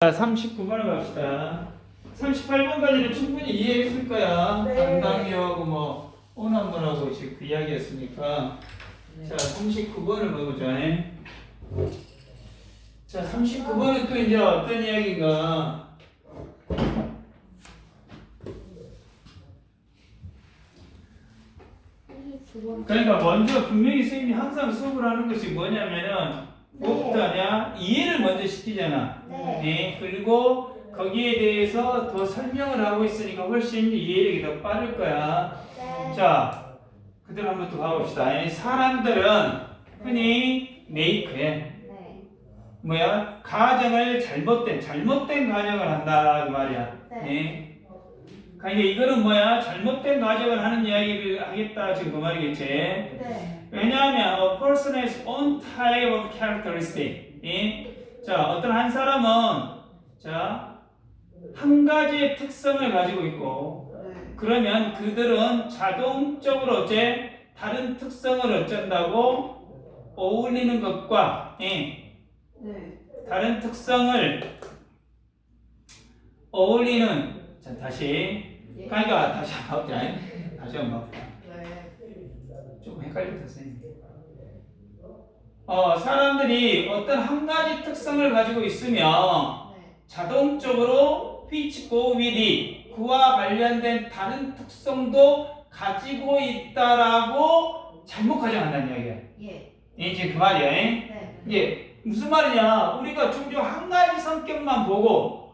자, 39번을 갑시다. 38번까지는 충분히 이해했을 거야. 네. 당당히하고 뭐 오남분하고 지금 그 이야기했으니까. 자, 39번을 보자. 자, 39번은 또 이제 어떤 이야기인가? 그러니까 먼저 분명히 선생님이 항상 수업을 하는 것이 뭐냐면은 뭐부터냐? 이해를 먼저 시키잖아. 네. 그리고 거기에 대해서 더 설명을 하고 있으니까 훨씬 이해력이 더 빠를 거야. 자, 그대로 한번 또 가봅시다. 사람들은 흔히 메이크해. 뭐야? 가정을 잘못된 가정을 한다 그 말이야. 네. 그러니까 이거는 뭐야? 잘못된 가정을 하는 이야기를 하겠다 지금 그 말이겠지. 왜냐하면 a person has own type of characteristic. 자, 어떤 한 사람은 자, 한 가지의 특성을 가지고 있고 그러면 그들은 자동적으로 어째 다른 특성을 어쩐다고 어울리는 것과 다른 특성을 어울리는 자, 다시 그러니까 다시 한번 보자. 다시 한번 보자. 좀 헷갈릴 듯이. 사람들이 어떤 한 가지 특성을 가지고 있으면 자동적으로 which go with it 그와 관련된 다른 특성도 가지고 있다라고 잘못 가정한다는 이야기야. 이제 그 말이야. 이게 무슨 말이냐? 우리가 종종 한 가지 성격만 보고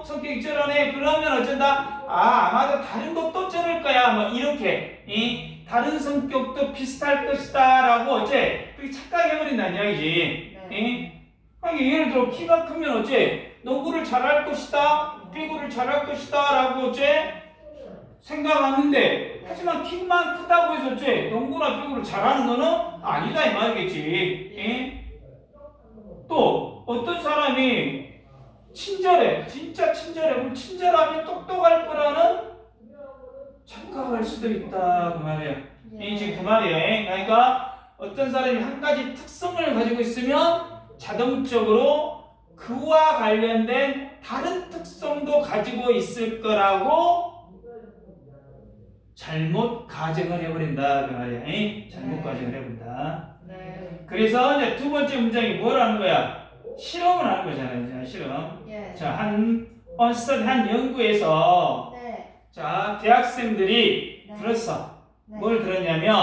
성격이 저러네. 그러면 어쩐다? 아마도 다른 것도 저럴 거야. 뭐 이렇게 다른 성격도 비슷할 것이다 라고 어째 그렇게 착각해버린다는 이야기지. 아니, 예를 들어 키가 크면 어째 농구를 잘할 것이다, 배구를 잘할 것이다 라고 어째 생각하는데 하지만 키만 크다고 해서 어째 농구나 배구를 잘하는 거는 아니다 이 말이겠지. 또 어떤 사람이 친절해, 진짜 친절해. 그럼 친절하면 똑똑할 거라는 착각할 수도 있다 그 말이야. 지금 그 말이야. 그러니까 어떤 사람이 한 가지 특성을 가지고 있으면 자동적으로 그와 관련된 다른 특성도 가지고 있을 거라고 잘못 가정을 해버린다 그 말이야. 잘못 가정을 해버린다. 그래서 이제 두 번째 문장이 뭐라는 거야? 실험을 하는 거잖아요. 실험. 자, 한 연구에서 자, 대학생들이 들었어. 뭘 들었냐면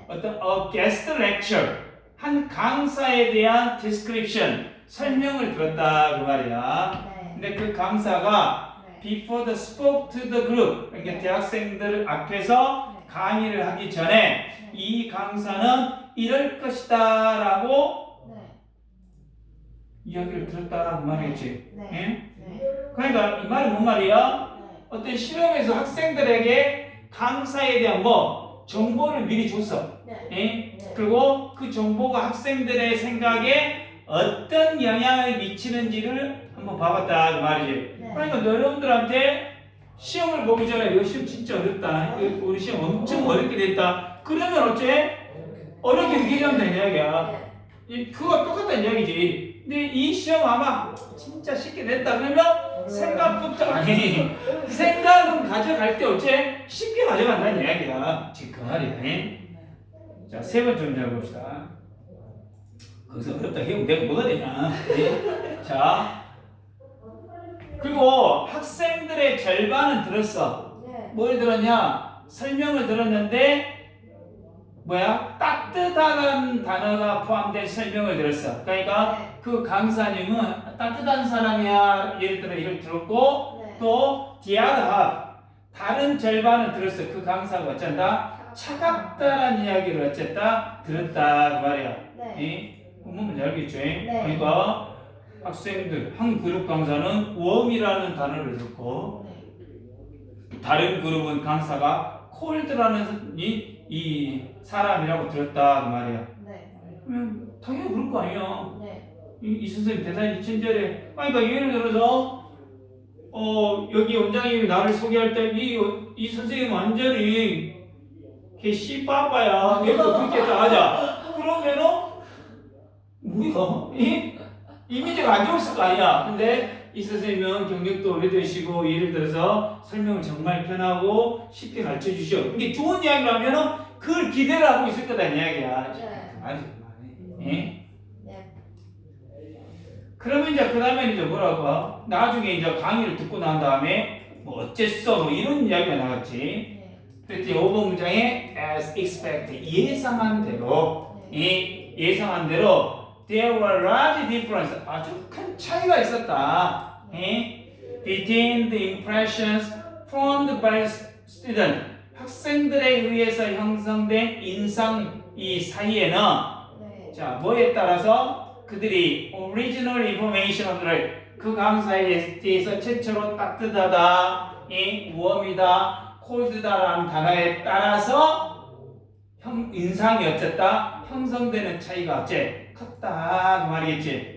어떤 guest lecture 한 강사에 대한 description 설명을 들었다 그 말이야. 근데 그 강사가 before the spoke to the group 그러니까 대학생들 앞에서 강의를 하기 전에 이 강사는 이럴 것이다라고 이야기를 들었다 그 말이겠지. 그러니까 이 말이 뭔 말이야? 어떤 실험에서 학생들에게 강사에 대한 정보를 미리 줬어. 그리고 그 정보가 학생들의 생각에 어떤 영향을 미치는지를 한번 봐봤다 그 말이지. 그러니까 여러분들한테 시험을 보기 전에 이 시험 진짜 어렵다. 우리 시험 엄청 어렵게 됐다. 그러면 어째? 어렵게 느끼면 되는 이야기야. 그거 똑같다는 이야기지. 근데 이 시험 아마 진짜 쉽게 됐다 그러면 생각은 가져갈 때 어째 쉽게 가져간다는 이야기야. 지금 그 말이야. 자, 세 번째 문제 봅시다. 거기서 어렵다 해보면 내가 뭐가 되냐. 자, 그리고 학생들의 절반은 들었어. 뭘 들었냐? 설명을 들었는데 따뜻한 단어가 포함된 설명을 들었어. 그러니까 그 강사님은 따뜻한 사람이야. 예를 들어 이걸 들었고 또 the other half 다른 절반은 들었어. 그 강사가 어쩐다? 차갑다라는 이야기를 어쨌다? 들었다 그 말이야. 뭔지 알겠죠? 그러니까 학생들 한 그룹 강사는 warm이라는 단어를 듣고 다른 그룹은 강사가 cold라는 이 사람이라고 들었다 그 말이야. 그러면 당연히 그럴 거 아니야. 이 선생님 대단히 친절해. 그러니까 예를 들어서 여기 원장님이 나를 소개할 때 이 선생님 완전히 걔 씨빠빠야. 얘도 그렇게 하자. 그러면은 우리가 이미지가 안 좋았을 거 아니야. 근데 이 선생님은 경력도 오래되시고 예를 들어서 설명을 정말 편하고 쉽게 가르쳐 주셔. 이게 좋은 이야기를 하면은 그걸 기대를 하고 있을 거다 이 이야기야. 그만해. 예? 그러면 이제 그 다음에 이제 뭐라고? 나중에 이제 강의를 듣고 난 다음에 뭐 어쨌어 뭐 이런 이야기가 나왔지. 그랬더니 5번 문장에 as expected 예상한 대로 예상한 대로 there were large difference 아주 큰 차이가 있었다. between the impressions formed by student 학생들에 의해서 형성된 인상 이 사이에는 자 뭐에 따라서 그들이 original information을 그 강사에 대해서 최초로 따뜻하다, 웜이다, 콜드다라는 단어에 따라서 인상이 어쨌다 형성되는 차이가 어째 컸다 그 말이겠지.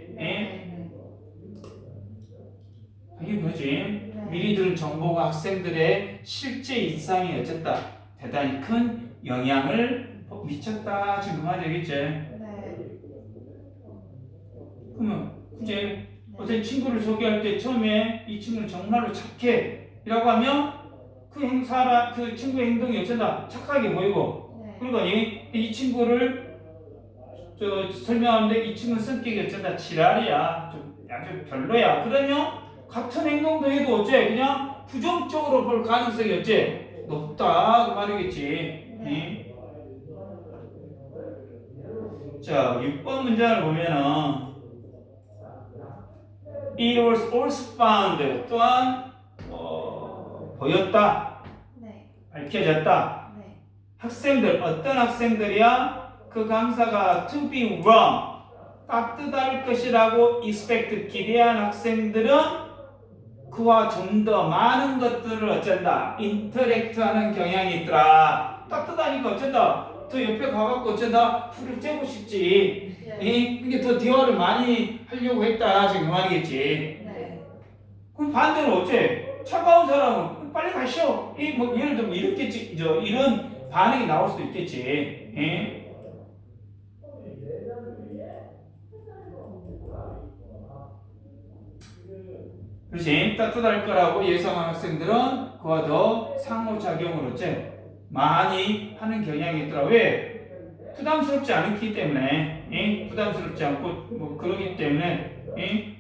이게 뭐지? 미리 들은 정보가 학생들의 실제 인상이 어쨌다 대단히 큰 영향을 미쳤다 지금 그 말이겠지. 그러면 이제 어떤 친구를 소개할 때 처음에 이 친구는 정말로 착해 이라고 하면 그 친구의 행동이 어쩐다 착하게 보이고 그러니까 이 친구를 설명하는데 이 친구는 성격이 어쩐다 지랄이야 좀 아주 별로야 그러면 같은 행동도 해도 어째 그냥 부정적으로 볼 가능성이 어째 높다 그 말이겠지. 자 6번 문장을 보면은 It was also found 또한 보였다 밝혀졌다 학생들 어떤 학생들이야 그 강사가 to be wrong 따뜻할 것이라고 expect 기대한 학생들은 그와 좀 더 많은 것들을 어쩐다 인터랙트하는 경향이 있더라. 따뜻하니까 어쩐다 더 옆에 가갖고 어쩐다 풀을 쬐고 싶지. 이게 더 대화를 많이 하려고 했다 지금 그 말이겠지. 그럼 반대로 어째 차가운 사람은 빨리 가시오. 뭐 예를 들면 이렇게 이런 반응이 나올 수도 있겠지. 그렇지. 따뜻할 거라고 예상한 학생들은 그와 더 상호작용을 어째 많이 하는 경향이 있더라. 왜? 부담스럽지 않기 때문에 부담스럽지 않고 뭐 그러기 때문에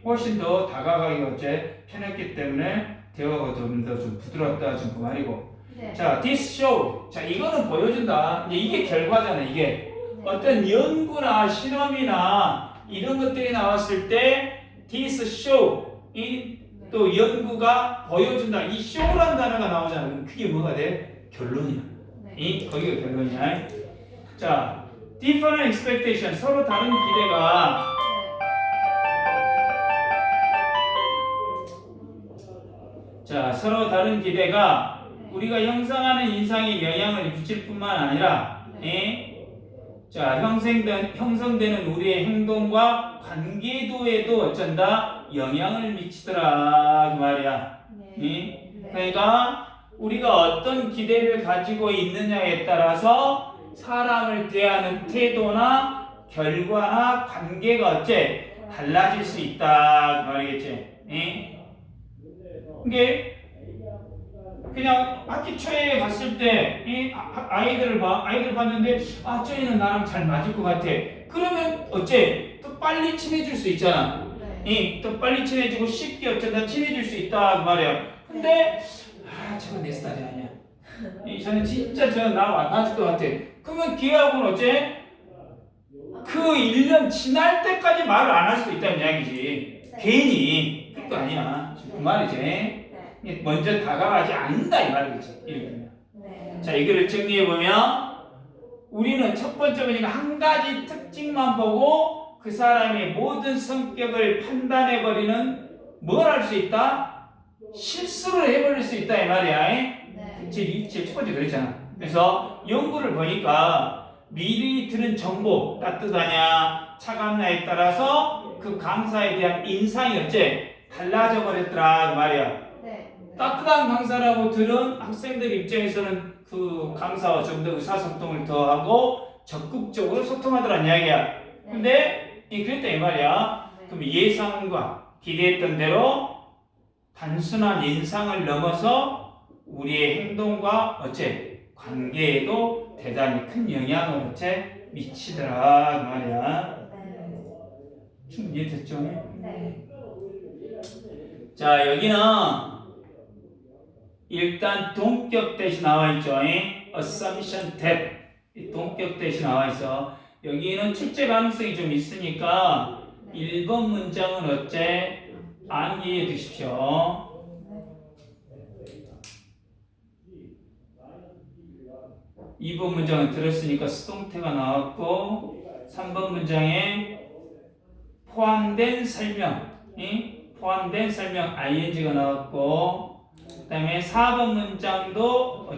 훨씬 더 다가가기가 어째 편했기 때문에 대화가 좀 더 좀 부드럽다 지금 그 말이고. 자, this show. 자, 이거는 보여준다. 이게 결과잖아. 이게 어떤 연구나 실험이나 이런 것들이 나왔을 때 this show 또 연구가 보여준다. 이 show라는 단어가 나오잖아. 그럼 그게 뭐가 돼? 결론이야. 거기가 결론이야. 자, different expectation 서로 다른 기대가 서로 다른 기대가 우리가 형성하는 인상에 영향을 미칠 뿐만 아니라 자, 형성되는 우리의 행동과 관계도에도 어쩐다 영향을 미치더라 그 말이야. 그러니까 우리가 어떤 기대를 가지고 있느냐에 따라서 사람을 대하는 태도나 결과나 관계가 어째 달라질 수 있다 그 말이겠지. 이게 그냥 학기 초에 갔을 때 아이들 봤는데 쟤는 나랑 잘 맞을 것 같아. 그러면 어째 또 빨리 친해질 수 있잖아. 또 빨리 친해지고 쉽게 어쩌다 친해질 수 있다 그 말이야. 근데 저건 내 스타일이 아니야. 저는 진짜 저는 나하고 안 맞을 것 같아. 그러면 걔하고는 어째 그 1년 지날 때까지 말을 안 할 수도 있다는 이야기지. 괜히 그것도 아니야. 그 말이지. 먼저 다가가지 않는다 이 말이겠지. 이렇게. 자, 이거를 정리해보면 우리는 첫 번째 보니까 한 가지 특징만 보고 그 사람의 모든 성격을 판단해버리는 뭘 할 수 있다? 실수를 해버릴 수 있다 이 말이야. 제일 첫 번째 그랬잖아. 그래서 연구를 보니까 미리 들은 정보 따뜻하냐 차갑냐에 따라서 그 강사에 대한 인상이 어째 달라져 버렸더라 그 말이야. 따뜻한 강사라고 들은 학생들 입장에서는 그 강사와 좀 더 의사소통을 더하고 적극적으로 소통하더란 이야기야. 근데 그랬다 이 말이야. 그럼 예상과 기대했던 대로 단순한 인상을 넘어서 우리의 행동과 관계에도 대단히 큰 영향을 미치더라 그 말이야. 충분히 이해됐죠? 자, 여기는 일단 동격 대시 나와 있죠. assumption that 이 동격 대시 나와 있어. 여기는 출제 가능성이 좀 있으니까 1번 문장은 암기해 두십시오. 2번 문장은 들었으니까 수동태가 나왔고 3번 문장에 포함된 설명 ing가 나왔고 그 다음에 4번 문장도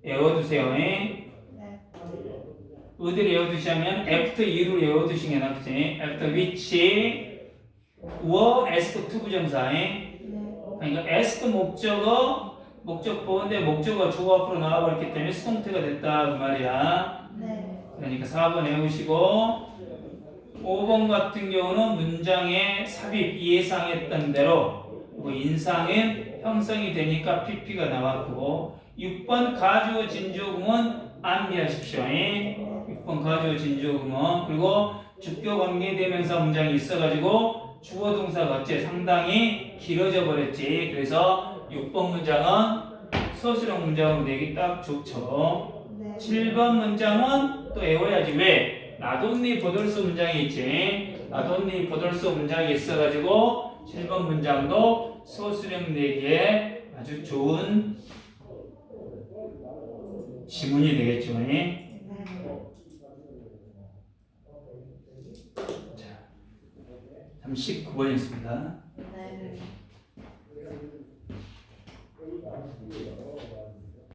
외워두세요. 어디를 외워두시냐면 after 이유를 외워두시는 게 낫지. after which were asked to 부정사. 그러니까 ask 목적 보는데 목적어 주어 앞으로 나와버렸기 때문에 수동태가 됐다 그 말이야. 그러니까 4번 외우시고 5번 같은 경우는 문장의 삽입 예상했던 대로 인상은 형성이 되니까 PP가 나왔고 6번 가주어 진주어구문 암기하십시오. 6번 가주어 진주어구문 그리고 주격 관계대명사 문장이 있어가지고 주어 동사가 상당히 길어져 버렸지. 그래서 6번 문장은 서술형 문장으로 내기 딱 좋죠. 7번 문장은 또 외워야지. 왜? 나돈니 보돌소 문장이 있지. 나돈니 보돌소 문장이 있어가지고 7번 문장도 서술형 내기에 아주 좋은 지문이 되겠죠. 자, 39번이었습니다.